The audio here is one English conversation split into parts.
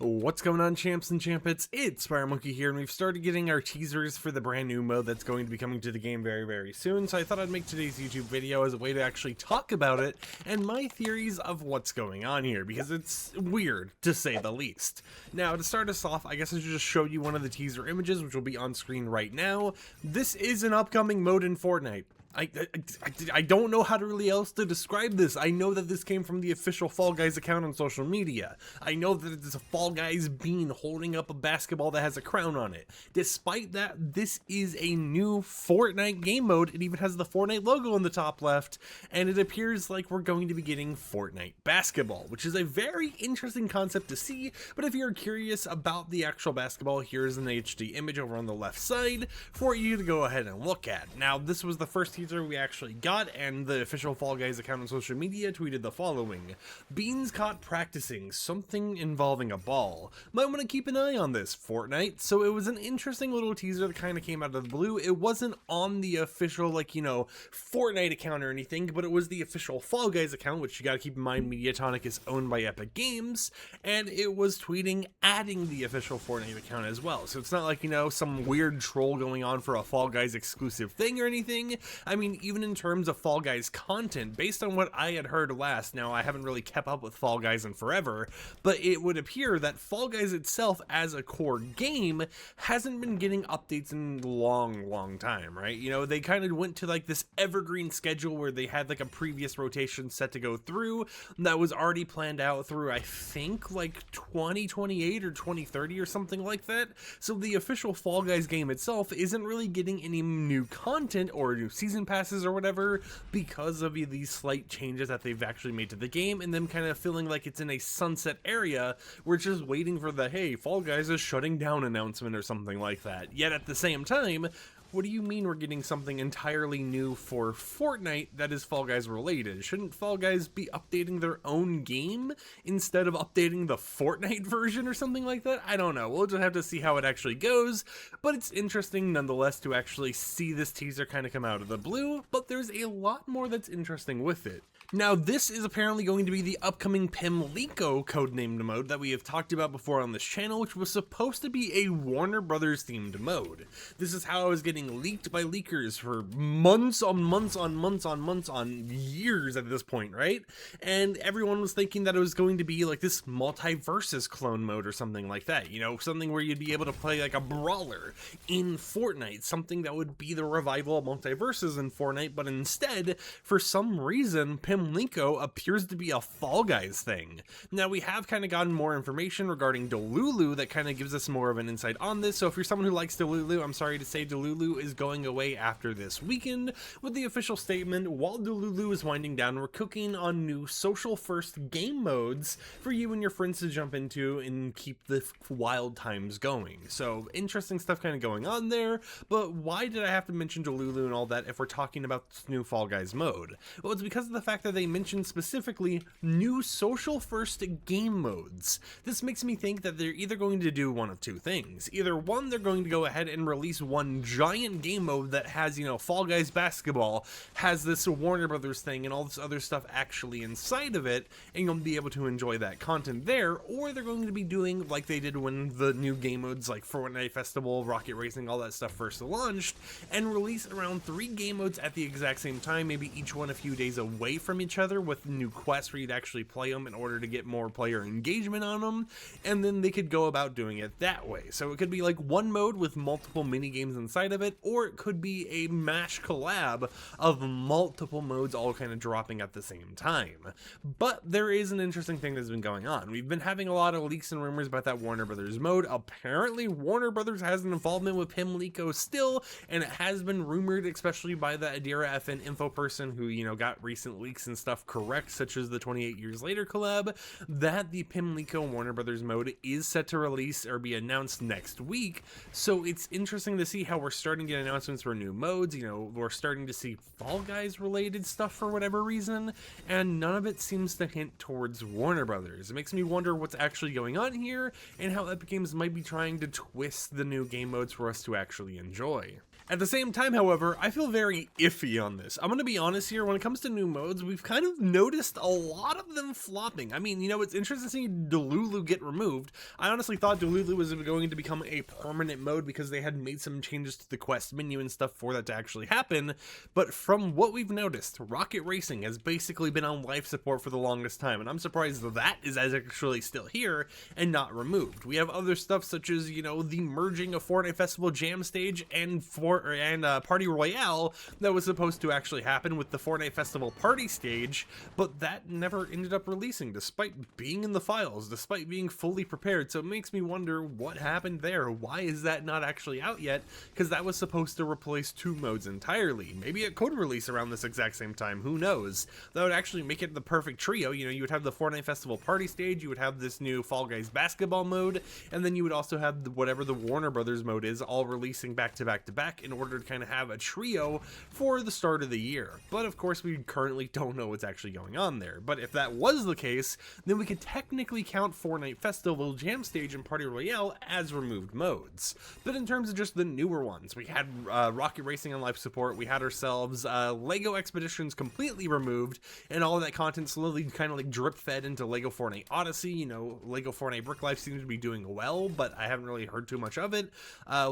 What's going on, champs and champets? It's FireMonkey here, and we've started getting our teasers for the brand new mode that's going to be coming to the game very soon, so I thought I'd make today's YouTube video as a way to actually talk about it and my theories of what's going on here, because it's weird, to say the least. Now, to start us off, I guess I should just show you one of the teaser images, which will be on screen right now. This is an upcoming mode in Fortnite. I don't know how to really else to describe this. I know that this came from the official Fall Guys account on social media. I know that it's a Fall Guys bean holding up a basketball that has a crown on it. Despite that, this is a new Fortnite game mode. It even has the Fortnite logo in the top left, and it appears like we're going to be getting Fortnite basketball, which is a very interesting concept to see. But if you're curious about the actual basketball, here's an HD image over on the left side for you to go ahead and look at. Now, this was the first teaser we actually got, and the official Fall Guys account on social media tweeted the following: "Beans caught practicing something involving a ball. Might want to keep an eye on this, Fortnite." So it was an interesting little teaser that kind of came out of the blue. It wasn't on the official, Fortnite account or anything, but it was the official Fall Guys account, which you gotta keep in mind Mediatonic is owned by Epic Games, and it was tweeting adding the official Fortnite account as well. So it's not like, some weird troll going on for a Fall Guys exclusive thing or anything. I mean, even in terms of Fall Guys content, based on what I had heard last, now I haven't really kept up with Fall Guys in forever, but it would appear that Fall Guys itself as a core game hasn't been getting updates in a long time, right? They kind of went to this evergreen schedule where they had a previous rotation set to go through that was already planned out through, I think, 2028 or 2030 or something like that. So the official Fall Guys game itself isn't really getting any new content or new season passes or whatever because of these slight changes that they've actually made to the game, and them kind of feeling like it's in a sunset area. We're just waiting for the "hey, Fall Guys is shutting down" announcement or something like that. Yet at the same time, what do you mean we're getting something entirely new for Fortnite that is Fall Guys related? Shouldn't Fall Guys be updating their own game instead of updating the Fortnite version or something like that? I don't know. We'll just have to see how it actually goes, but it's interesting nonetheless to actually see this teaser kind of come out of the blue, but there's a lot more that's interesting with it. Now, this is apparently going to be the upcoming Pimlico codenamed mode that we have talked about before on this channel, which was supposed to be a Warner Brothers themed mode. This is how I was getting leaked by leakers for months on years at this point, right? And everyone was thinking that it was going to be this multiverses clone mode or something like that, something where you'd be able to play a brawler in Fortnite, something that would be the revival of multiverses in Fortnite. But instead, for some reason, Pimlico appears to be a Fall Guys thing. Now, we have kind of gotten more information regarding Delulu that kind of gives us more of an insight on this. So if you're someone who likes Delulu, I'm sorry to say Delulu is going away after this weekend, with the official statement: "While Delulu is winding down, we're cooking on new social first game modes for you and your friends to jump into and keep the wild times going." So interesting stuff kind of going on there. But why did I have to mention Delulu and all that if we're talking about this new Fall Guys mode? Well, it's because of the fact that they mentioned specifically new social first game modes. This makes me think that they're either going to do one of two things. Either one, they're going to go ahead and release one giant game mode that has, Fall Guys basketball, has this Warner Brothers thing and all this other stuff actually inside of it, and you'll be able to enjoy that content there. Or they're going to be doing like they did when the new game modes like Fortnite Festival, Rocket Racing, all that stuff first launched, and release around 3 game modes at the exact same time, maybe each one a few days away from each other, with new quests for you to actually play them in order to get more player engagement on them, and then they could go about doing it that way. So it could be one mode with multiple mini games inside of it, or it could be a mash collab of multiple modes all kind of dropping at the same time. But there is an interesting thing that's been going on. We've been having a lot of leaks and rumors about that Warner Brothers mode. Apparently Warner Brothers has an involvement with Pimlico still, and it has been rumored, especially by the Adira FN info person who, got recent leaks and stuff correct, such as the 28 Years Later collab, that the Pimlico Warner Brothers mode is set to release or be announced next week. So it's interesting to see how we're starting to get announcements for new modes. We're starting to see Fall Guys related stuff for whatever reason, and none of it seems to hint towards Warner Brothers. It makes me wonder what's actually going on here and how Epic Games might be trying to twist the new game modes for us to actually enjoy. At the same time, however, I feel very iffy on this. I'm going to be honest here, when it comes to new modes, we've kind of noticed a lot of them flopping. I mean, you know, it's interesting to see Delulu get removed. I honestly thought Delulu was going to become a permanent mode because they had made some changes to the quest menu and stuff for that to actually happen, but from what we've noticed, Rocket Racing has basically been on life support for the longest time, and I'm surprised that is actually still here and not removed. We have other stuff such as, you know, the merging of Fortnite Festival Jam Stage and Party Royale that was supposed to actually happen with the Fortnite Festival Party Stage, but that never ended up releasing despite being in the files, despite being fully prepared. So it makes me wonder what happened there. Why is that not actually out yet? Because that was supposed to replace 2 modes entirely. Maybe it could release around this exact same time, who knows? That would actually make it the perfect trio. You know, you would have the Fortnite Festival Party Stage, you would have this new Fall Guys basketball mode, and then you would also have whatever the Warner Brothers mode is, all releasing back to back to back in order to kind of have a trio for the start of the year. But of course, we currently don't know what's actually going on there. But if that was the case, then we could technically count Fortnite Festival Jam Stage and Party Royale as removed modes. But in terms of just the newer ones, we had Rocket Racing on life support, we had ourselves Lego Expeditions completely removed, and all of that content slowly kind of like drip fed into Lego Fortnite Odyssey. You know, Lego Fortnite Brick Life seems to be doing well, but I haven't really heard too much of it.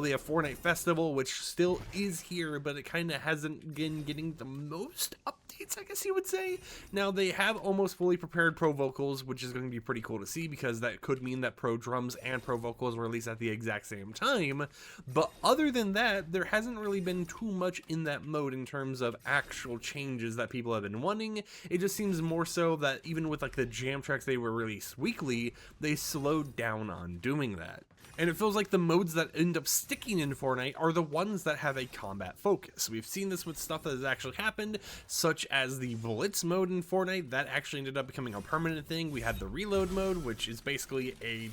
We have Fortnite Festival, which still is here, but it kind of hasn't been getting the most updates, I guess you would say. Now, they have almost fully prepared Pro Vocals, which is going to be pretty cool to see, because that could mean that Pro Drums and Pro Vocals release at the exact same time. But other than that, there hasn't really been too much in that mode in terms of actual changes that people have been wanting. It just seems more so that even with like the jam tracks they were released weekly, they slowed down on doing that. And it feels like the modes that end up sticking in Fortnite are the ones that have a combat focus. We've seen this with stuff that has actually happened, such as the Blitz mode in Fortnite. That actually ended up becoming a permanent thing. We had the Reload mode, which is basically a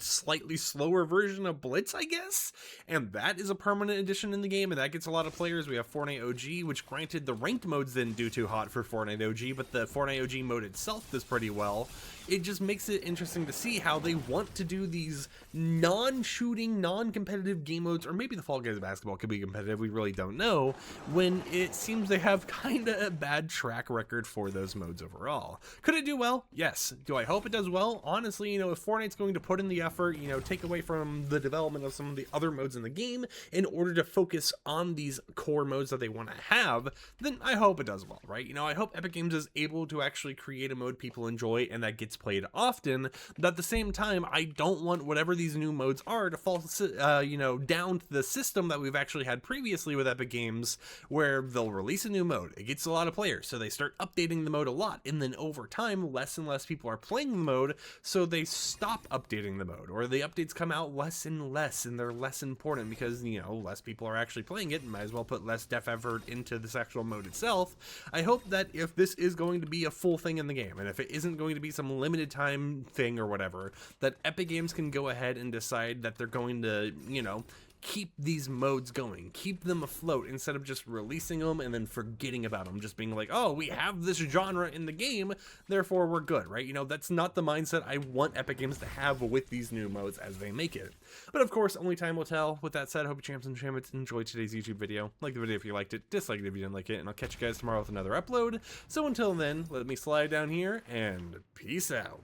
slightly slower version of Blitz, I guess. And that is a permanent addition in the game, and that gets a lot of players. We have Fortnite OG, which granted the ranked modes didn't do too hot for Fortnite OG, but the Fortnite OG mode itself does pretty well. It just makes it interesting to see how they want to do these non-shooting, non-competitive game modes, or maybe the Fall Guys basketball could be competitive, we really don't know, when it seems they have kind of a bad track record for those modes overall. Could it do well? Yes. Do I hope it does well? Honestly, you know, if Fortnite's going to put in the effort, you know, take away from the development of some of the other modes in the game in order to focus on these core modes that they want to have, then I hope it does well, right? You know, I hope Epic Games is able to actually create a mode people enjoy and that gets played often, but at the same time, I don't want whatever these new modes are to fall, you know, down to the system that we've actually had previously with Epic Games, where they'll release a new mode, it gets a lot of players, so they start updating the mode a lot, and then over time, less and less people are playing the mode, so they stop updating the mode, or the updates come out less and less, and they're less important because, you know, less people are actually playing it, and might as well put less dev effort into this actual mode itself. I hope that if this is going to be a full thing in the game, and if it isn't going to be some limited time thing or whatever, that Epic Games can go ahead and decide that they're going to, you know, keep these modes going, keep them afloat, instead of just releasing them and then forgetting about them, just being like, oh, we have this genre in the game, therefore we're good, right? You know, that's not the mindset I want Epic Games to have with these new modes as they make it. But of course, only time will tell. With that said, I hope you champs and champions enjoyed today's YouTube video. Like the video if you liked it, dislike it if you didn't like it, and I'll catch you guys tomorrow with another upload. So until then, let me slide down here, and peace out.